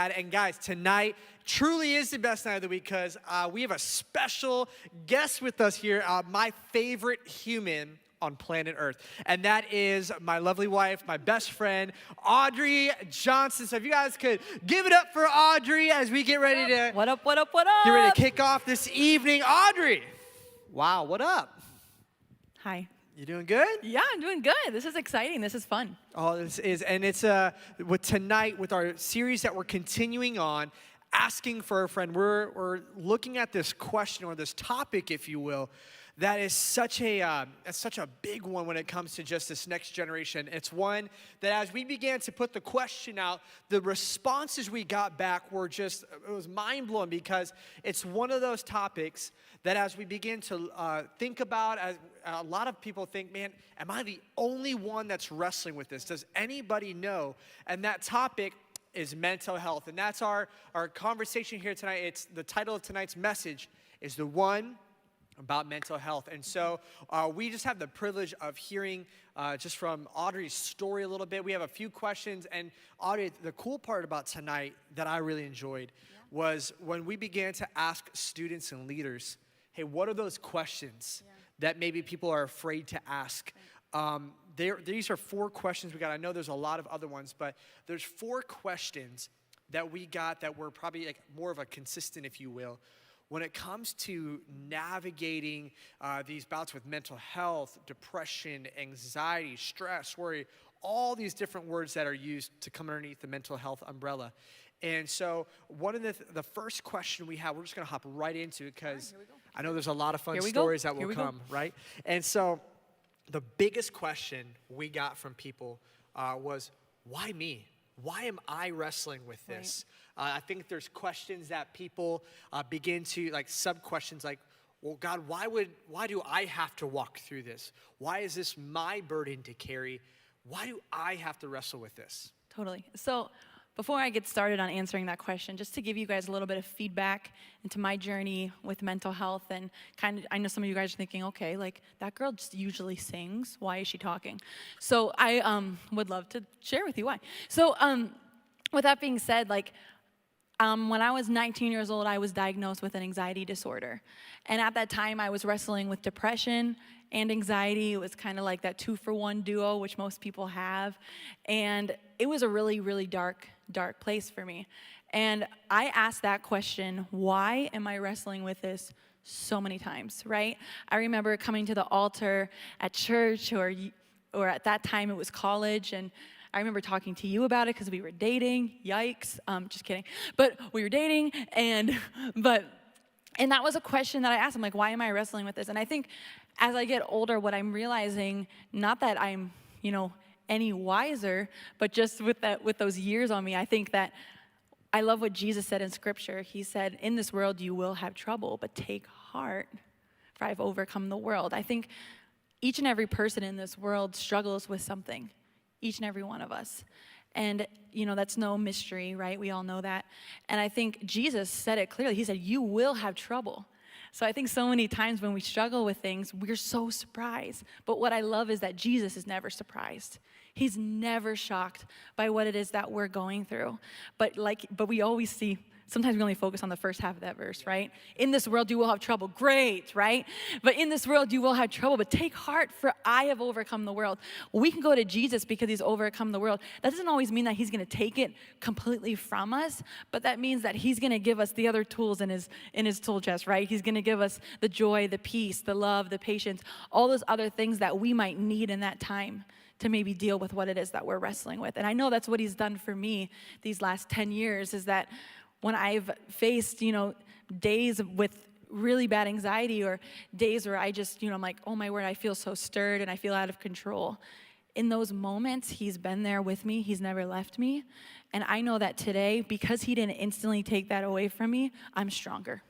And guys, tonight truly is the best night of the week because we have a special guest with us here, my favorite human on planet Earth. And that is my lovely wife, my best friend, Audrey Johnson. So if you guys could give it up for Audrey as we get ready to... What up? Get ready to kick off this evening. Audrey! Wow, what up? Hi. You doing good? Yeah, I'm doing good. This is exciting. This is fun. Oh, this is, and it's with tonight, with our series that we're continuing on, asking for a friend. We're looking at this question or this topic, if you will, that is such a big one when it comes to just this next generation. It's one that as we began to put the question out, the responses we got back were just, it was mind-blowing because it's one of those topics that as we begin to think about, as a lot of people think, man, am I the only one that's wrestling with this? Does anybody know? And that topic is mental health. And that's our conversation here tonight. It's the title of tonight's message is the one about mental health. And so we just have the privilege of hearing just from Audrey's story a little bit. We have a few questions. And Audrey, the cool part about tonight that I really enjoyed was when we began to ask students and leaders, hey, what are those questions that maybe people are afraid to ask? These are 4 questions we got. I know there's a lot of other ones, but there's 4 questions that we got that were probably like more of a consistent, if you will, when it comes to navigating these bouts with mental health, depression, anxiety, stress, worry, all these different words that are used to come underneath the mental health umbrella. And so one of the first question we have, we're just going to hop right into it because I know there's a lot of fun stories that will come, right? And so the biggest question we got from people was, why me? Why am I wrestling with this? Right. I think there's questions that people begin to, like sub-questions like, well, God, why do I have to walk through this? Why is this my burden to carry? Why do I have to wrestle with this? Totally. So before I get started on answering that question, just to give you guys a little bit of feedback into my journey with mental health and kind of, I know some of you guys are thinking, okay, like that girl just usually sings. Why is she talking? So I would love to share with you why. So with that being said, like when I was 19 years old, I was diagnosed with an anxiety disorder. And at that time, I was wrestling with depression and anxiety. It was kind of like that 2-for-1 duo, which most people have. And it was a really, really dark place for me. And I asked that question, why am I wrestling with this so many times, right? I remember coming to the altar at church or at that time it was college, and I remember talking to you about it because we were dating. Yikes. Just kidding. But we were dating, and that was a question that I asked. I'm like, why am I wrestling with this? And I think as I get older, what I'm realizing, not that I'm, any wiser, but just with those years on me, I think that I love what Jesus said in Scripture. He said, in this world you will have trouble, but take heart, for I've overcome the world. I think each and every person in this world struggles with something. Each and every one of us. And, that's no mystery, right? We all know that. And I think Jesus said it clearly. He said, you will have trouble. So I think so many times when we struggle with things, we're so surprised. But what I love is that Jesus is never surprised. He's never shocked by what it is that we're going through. But we always see, sometimes we only focus on the first half of that verse, right? In this world you will have trouble. Great, right? But in this world you will have trouble, but take heart, for I have overcome the world. We can go to Jesus because he's overcome the world. That doesn't always mean that he's going to take it completely from us, but that means that he's going to give us the other tools in his tool chest, right? He's going to give us the joy, the peace, the love, the patience, all those other things that we might need in that time to maybe deal with what it is that we're wrestling with. And I know that's what he's done for me these last 10 years, is that when I've faced, days with really bad anxiety or days where I just, I'm like, oh my word, I feel so stirred and I feel out of control. In those moments, he's been there with me. He's never left me. And I know that today, because he didn't instantly take that away from me, I'm stronger.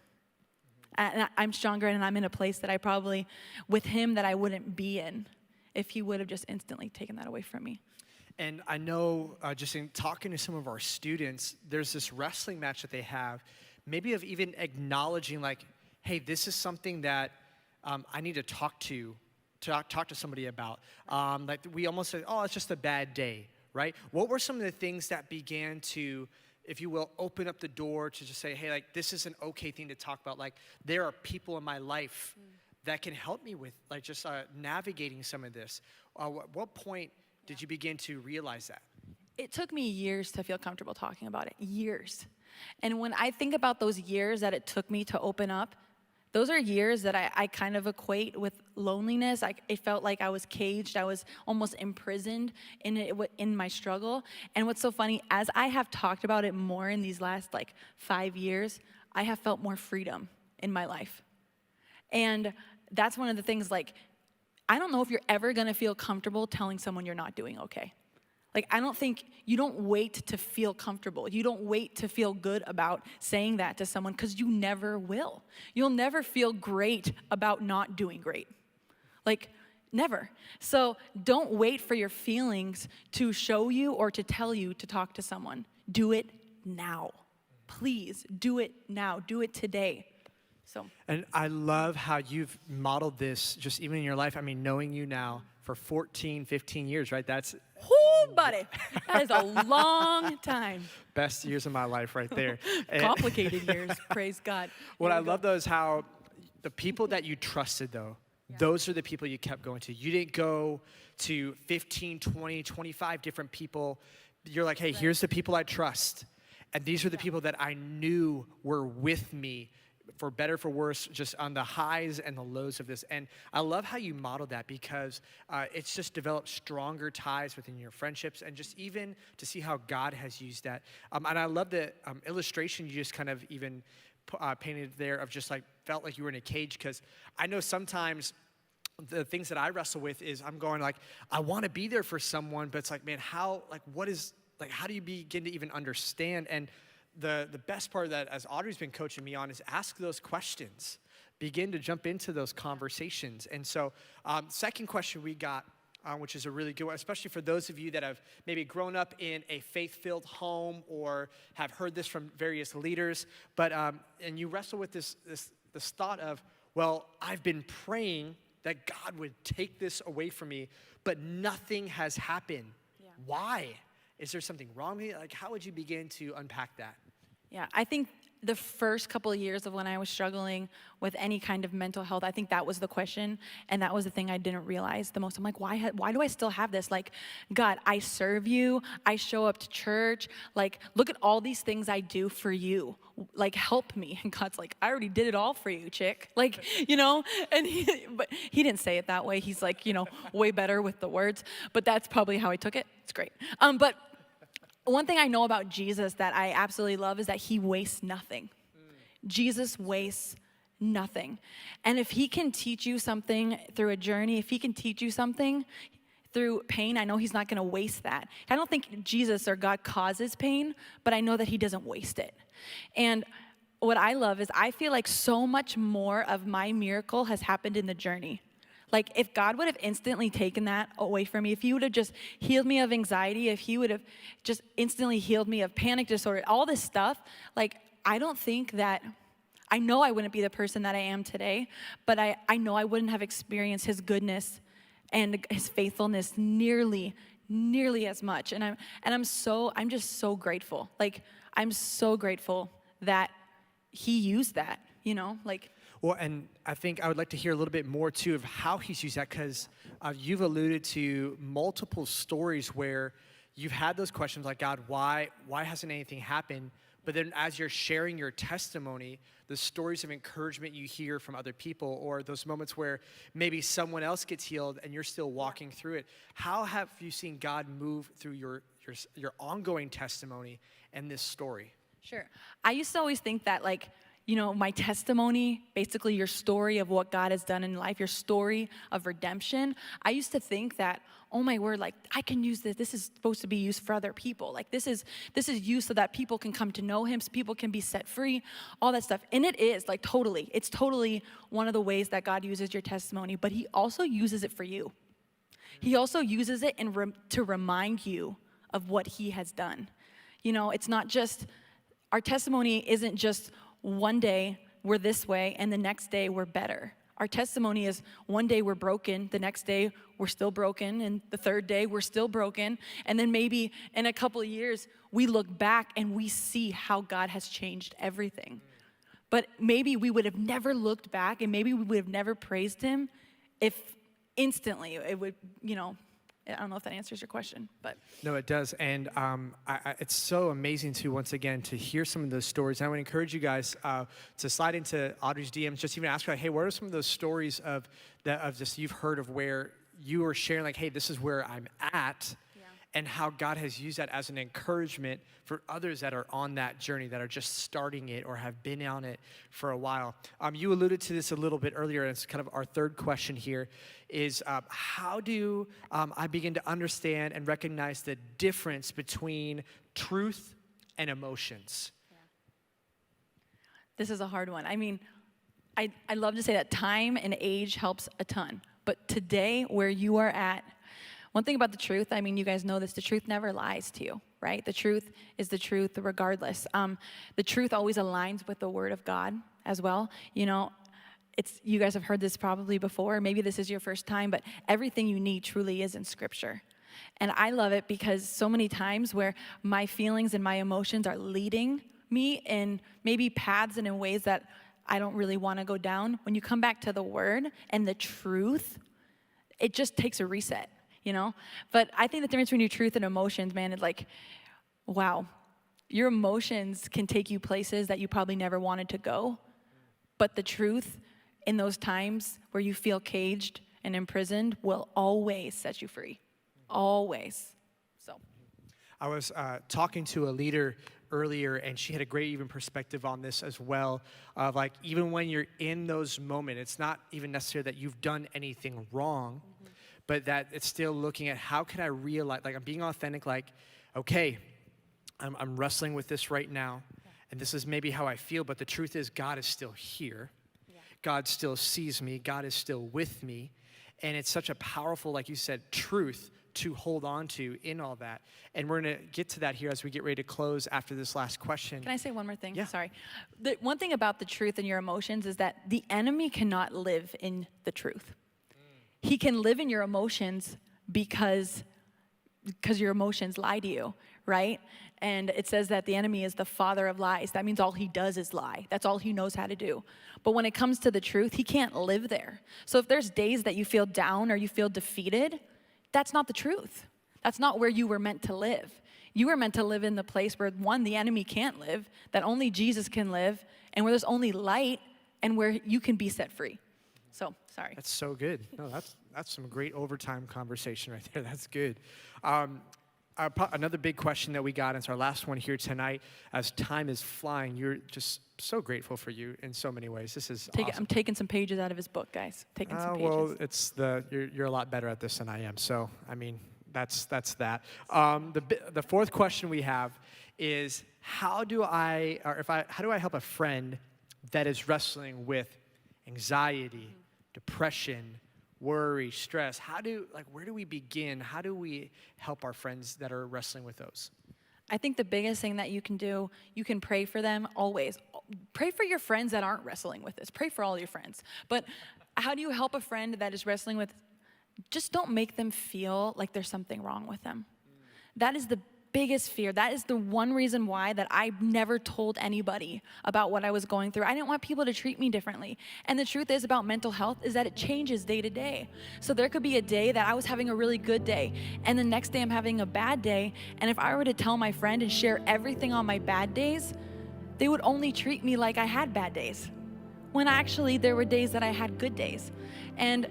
And I'm stronger, and I'm in a place that I probably, with him, that I wouldn't be in if he would have just instantly taken that away from me. And I know, just in talking to some of our students, there's this wrestling match that they have, maybe of even acknowledging like, hey, this is something that I need to talk to somebody about. Like we almost say, oh, it's just a bad day, right? What were some of the things that began to if you will, open up the door to just say, hey, like, this is an okay thing to talk about. Like, there are people in my life that can help me with, like, just navigating some of this. What point did you begin to realize that? It took me years to feel comfortable talking about it, years. And when I think about those years that it took me to open up, those are years that I kind of equate with loneliness. It felt like I was caged. I was almost imprisoned in my struggle. And what's so funny, as I have talked about it more in these last 5 years, I have felt more freedom in my life. And that's one of the things, I don't know if you're ever gonna feel comfortable telling someone you're not doing okay. I don't think, you don't wait to feel comfortable. You don't wait to feel good about saying that to someone, because you never will. You'll never feel great about not doing great. Never. So don't wait for your feelings to show you or to tell you to talk to someone. Do it now. Please, do it now. Do it today. And I love how you've modeled this just even in your life. I mean, knowing you now for 14, 15 years, right? That's whoo, buddy. That is a long time. Best years of my life right there. Complicated years, praise God. What I love, though, is how the people that you trusted, though, those are the people you kept going to. You didn't go to 15, 20, 25 different people. You're like, hey, here's the people I trust. And these are the people that I knew were with me, for better, for worse, just on the highs and the lows of this. And I love how you model that, because it's just developed stronger ties within your friendships, and just even to see how God has used that. And I love the illustration you just kind of even painted there of just felt like you were in a cage, because I know sometimes the things that I wrestle with is I'm going I want to be there for someone, but it's man, how, how do you begin to even understand? And the best part of that, as Audrey's been coaching me on, is ask those questions. Begin to jump into those conversations. And so second question we got, which is a really good one, especially for those of you that have maybe grown up in a faith-filled home or have heard this from various leaders, but and you wrestle with this thought of, well, I've been praying that God would take this away from me, but nothing has happened. Yeah. Why? Is there something wrong with me? How would you begin to unpack that? Yeah, I think the first couple of years of when I was struggling with any kind of mental health, I think that was the question, and that was the thing I didn't realize the most. I'm why do I still have this? God, I serve you. I show up to church. Look at all these things I do for you. Help me. And God's I already did it all for you, chick. And but he didn't say it that way. He's way better with the words, but that's probably how I took it. It's great. But one thing I know about Jesus that I absolutely love is that he wastes nothing. Jesus wastes nothing. And if he can teach you something through a journey, if he can teach you something through pain, I know he's not going to waste that. I don't think Jesus or God causes pain, but I know that he doesn't waste it. And what I love is I feel like so much more of my miracle has happened in the journey. If God would have instantly taken that away from me, if he would have just healed me of anxiety, if he would have just instantly healed me of panic disorder, all this stuff, I don't think that, I know I wouldn't be the person that I am today, but I know I wouldn't have experienced his goodness and his faithfulness nearly as much. And I'm just so grateful. I'm so grateful that he used that, Well, and I think I would like to hear a little bit more, too, of how he's used that, because you've alluded to multiple stories where you've had those questions God, why hasn't anything happened? But then as you're sharing your testimony, the stories of encouragement you hear from other people, or those moments where maybe someone else gets healed and you're still walking through it. How have you seen God move through your ongoing testimony and this story? Sure. I used to always think that my testimony, basically your story of what God has done in life, your story of redemption, I used to think that, oh my word, I can use this. This is supposed to be used for other people. This is used so that people can come to know him, so people can be set free, all that stuff. And it is, totally. It's totally one of the ways that God uses your testimony, but he also uses it for you. He also uses it to remind you of what he has done. It's not just, our testimony isn't just one day we're this way and the next day we're better. Our testimony is one day we're broken, the next day we're still broken, and the third day we're still broken. And then maybe in a couple of years, we look back and we see how God has changed everything. But maybe we would have never looked back, and maybe we would have never praised him if instantly it would, I don't know if that answers your question, but. No, it does. And it's so amazing once again, to hear some of those stories. And I would encourage you guys to slide into Audrey's DMs, just even ask her, hey, what are some of those stories of just you've heard of where you are sharing, like, hey, this is where I'm at, and how God has used that as an encouragement for others that are on that journey, that are just starting it or have been on it for a while. You alluded to this a little bit earlier, and it's kind of our third question here, is how do I begin to understand and recognize the difference between truth and emotions? Yeah. This is a hard one. I mean, I love to say that time and age helps a ton. But today, where you are at, one thing about the truth, I mean, you guys know this, the truth never lies to you, right? The truth is the truth regardless. The truth always aligns with the word of God as well. You guys have heard this probably before. Maybe this is your first time, but everything you need truly is in Scripture. And I love it because so many times where my feelings and my emotions are leading me in maybe paths and in ways that I don't really want to go down, when you come back to the word and the truth, it just takes a reset. But I think the difference between your truth and emotions, man, is like, wow, your emotions can take you places that you probably never wanted to go. But the truth in those times where you feel caged and imprisoned will always set you free. Always. So. I was talking to a leader earlier, and she had a great even perspective on this as well, of like, even when you're in those moments, it's not even necessary that you've done anything wrong, but that it's still looking at how can I realize, like I'm being authentic, like, okay, I'm wrestling with this right now, and this is maybe how I feel, but the truth is God is still here. Yeah. God still sees me. God is still with me. And it's such a powerful, like you said, truth to hold on to in all that. And we're going to get to that here as we get ready to close after this last question. Can I say one more thing? Yeah. Sorry. The one thing about the truth and your emotions is that the enemy cannot live in the truth. He can live in your emotions because your emotions lie to you, right? And it says that the enemy is the father of lies. That means all he does is lie. That's all he knows how to do. But when it comes to the truth, he can't live there. So if there's days that you feel down or you feel defeated, that's not the truth. That's not where you were meant to live. You were meant to live in the place where, one, the enemy can't live, that only Jesus can live, and where there's only light and where you can be set free. So, sorry. That's so good. No, that's some great overtime conversation right there. That's good. Another big question that we got, and it's our last one here tonight, as time is flying, you're just so grateful for you in so many ways. This is awesome. I'm taking some pages out of his book, guys. Taking some pages. Well, you're a lot better at this than I am. So, I mean, that's that. The fourth question we have is, how do I help a friend that is wrestling with anxiety, depression, worry, stress? Where do we begin? How do we help our friends that are wrestling with those? I think the biggest thing that you can do, you can pray for them always. Pray for your friends that aren't wrestling with this. Pray for all your friends. But how do you help a friend that is wrestling with? Just don't make them feel like there's something wrong with them. That is the biggest fear. That is the one reason why that I never told anybody about what I was going through. I didn't want people to treat me differently. And the truth is about mental health is that it changes day to day. So there could be a day that I was having a really good day, and the next day I'm having a bad day. And if I were to tell my friend and share everything on my bad days, they would only treat me like I had bad days, when actually there were days that I had good days. And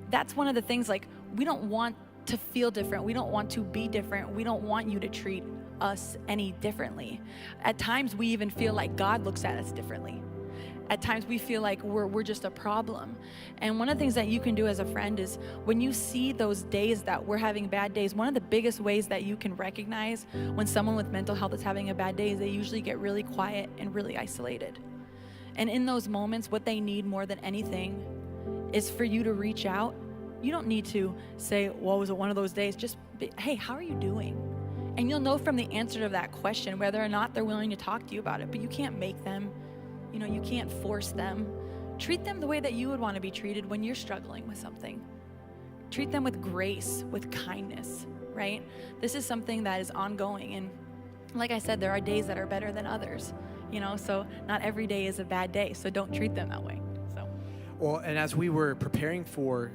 that's one of the things, like, we don't want to feel different. We don't want to be different. We don't want you to treat us any differently. At times we even feel like God looks at us differently. At times we feel like we're just a problem. And one of the things that you can do as a friend is, when you see those days that we're having bad days, one of the biggest ways that you can recognize when someone with mental health is having a bad day is they usually get really quiet and really isolated. And in those moments, what they need more than anything is for you to reach out. You don't need to say, well, was it one of those days? Just be, hey, how are you doing? And you'll know from the answer to that question whether or not they're willing to talk to you about it. But you can't make them, you can't force them treat them the way that you would want to be treated when you're struggling with something. Treat them with grace, with kindness, right? This is something that is ongoing. And like I said, there are days that are better than others, so not every day is a bad day. So don't treat them that way. So, well, and as we were preparing for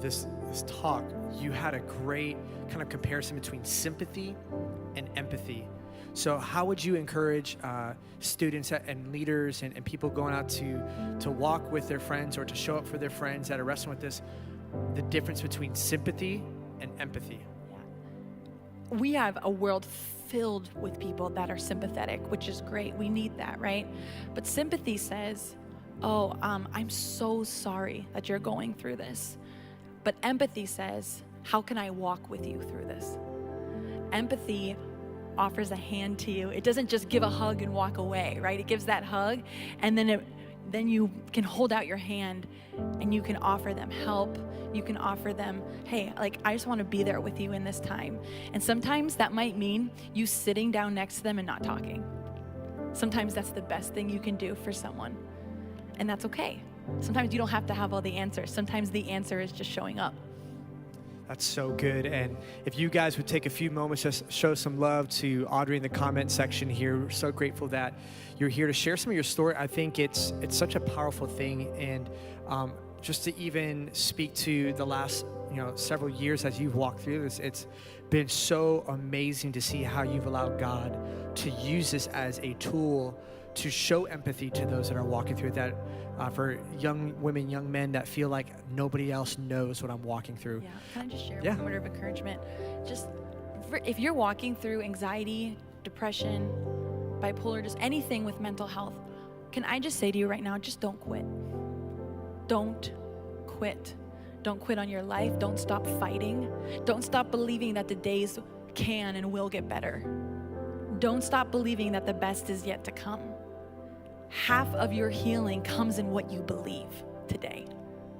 this talk, you had a great kind of comparison between sympathy and empathy. So how would you encourage students and leaders and people going out to walk with their friends or to show up for their friends that are wrestling with this, the difference between sympathy and empathy? Yeah. We have a world filled with people that are sympathetic, which is great. We need that, right? But sympathy says, I'm so sorry that you're going through this. But empathy says, how can I walk with you through this? Empathy offers a hand to you. It doesn't just give a hug and walk away, right? It gives that hug, and then you can hold out your hand and you can offer them help. You can offer them, hey, I just want to be there with you in this time. And sometimes that might mean you sitting down next to them and not talking. Sometimes that's the best thing you can do for someone. And that's okay. Sometimes you don't have to have all the answers. Sometimes the answer is just showing up. That's so good. And if you guys would take a few moments to show some love to Audrey in the comment section here. We're so grateful that you're here to share some of your story. I think it's such a powerful thing. And just to even speak to the last several years as you've walked through this, it's been so amazing to see how you've allowed God to use this as a tool to show empathy to those that are walking through that, for young women, young men that feel like nobody else knows what I'm walking through. Yeah, can I just share one word of encouragement? Just if you're walking through anxiety, depression, bipolar, just anything with mental health, can I just say to you right now, just don't quit. Don't quit. Don't quit on your life. Don't stop fighting. Don't stop believing that the days can and will get better. Don't stop believing that the best is yet to come. Half of your healing comes in what you believe today.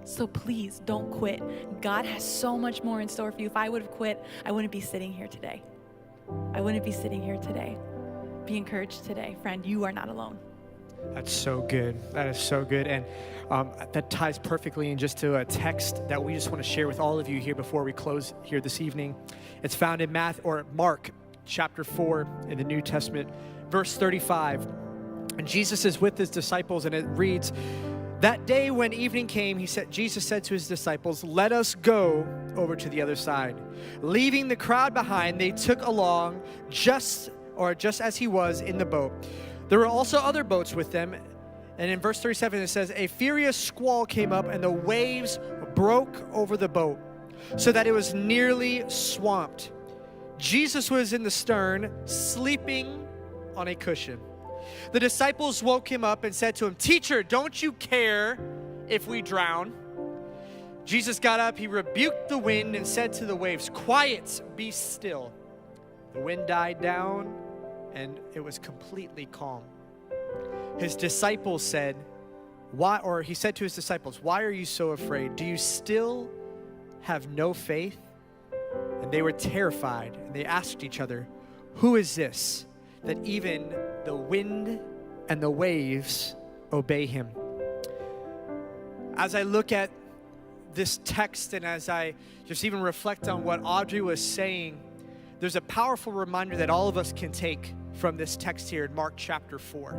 So please don't quit. God has so much more in store for you. If I would have quit, I wouldn't be sitting here today. I wouldn't be sitting here today. Be encouraged today, friend. You are not alone. That's so good. That is so good. And that ties perfectly in just to a text that we just want to share with all of you here before we close here this evening. It's found in Mark chapter 4 in the New Testament, verse 35. And Jesus is with his disciples, and it reads, that day when evening came, Jesus said to his disciples, let us go over to the other side. Leaving the crowd behind, they took along just as he was in the boat. There were also other boats with them. And in verse 37, it says, a furious squall came up, and the waves broke over the boat, so that it was nearly swamped. Jesus was in the stern, sleeping on a cushion. The disciples woke him up and said to him, teacher, don't you care if we drown? Jesus got up, he rebuked the wind and said to the waves, quiet, be still. The wind died down and it was completely calm. His disciples said, he said to his disciples, why are you so afraid? Do you still have no faith? And they were terrified, and they asked each other, who is this that even the wind and the waves obey him? As I look at this text and as I just even reflect on what Audrey was saying, there's a powerful reminder that all of us can take from this text here in Mark chapter 4.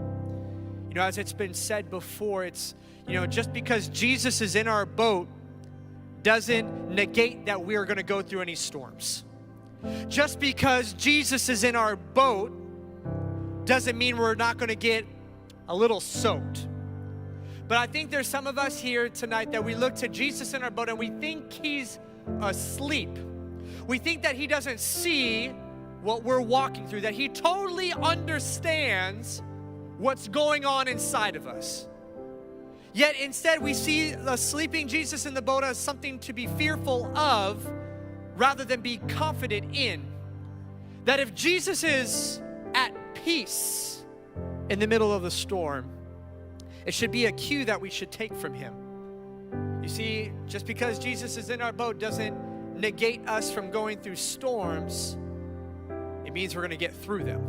As it's been said before, it's, just because Jesus is in our boat doesn't negate that we are going to go through any storms. Just because Jesus is in our boat doesn't mean we're not going to get a little soaked. But I think there's some of us here tonight that we look to Jesus in our boat and we think he's asleep. We think that he doesn't see what we're walking through, that he totally understands what's going on inside of us. Yet instead we see the sleeping Jesus in the boat as something to be fearful of rather than be confident in. That if Jesus is at peace in the middle of the storm, it should be a cue that we should take from him. You see, just because Jesus is in our boat doesn't negate us from going through storms. It means we're going to get through them.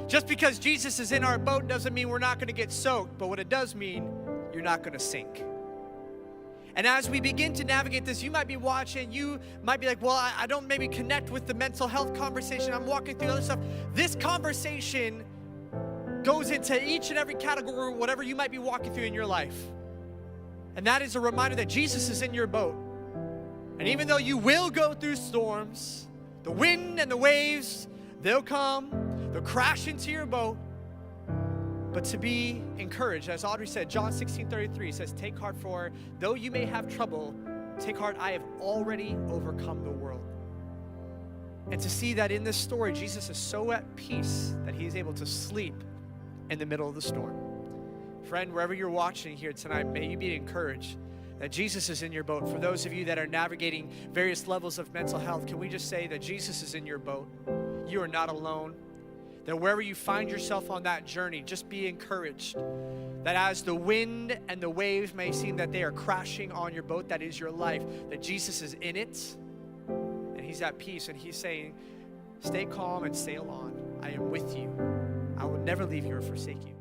Just because Jesus is in our boat doesn't mean we're not going to get soaked, but what it does mean, you're not going to sink. And as we begin to navigate this, you might be watching, you might be like, well, I don't maybe connect with the mental health conversation. I'm walking through other stuff. This conversation goes into each and every category, whatever you might be walking through in your life. And that is a reminder that Jesus is in your boat. And even though you will go through storms, the wind and the waves, they'll come, they'll crash into your boat. But to be encouraged, as Audrey said, John 16:33 says, take heart, for though you may have trouble, take heart, I have already overcome the world. And to see that in this story, Jesus is so at peace that he is able to sleep in the middle of the storm. Friend, wherever you're watching here tonight, may you be encouraged that Jesus is in your boat. For those of you that are navigating various levels of mental health, can we just say that Jesus is in your boat? You are not alone. That wherever you find yourself on that journey, just be encouraged that as the wind and the waves may seem that they are crashing on your boat, that is your life, that Jesus is in it and he's at peace, and he's saying, stay calm and sail on. I am with you. I will never leave you or forsake you.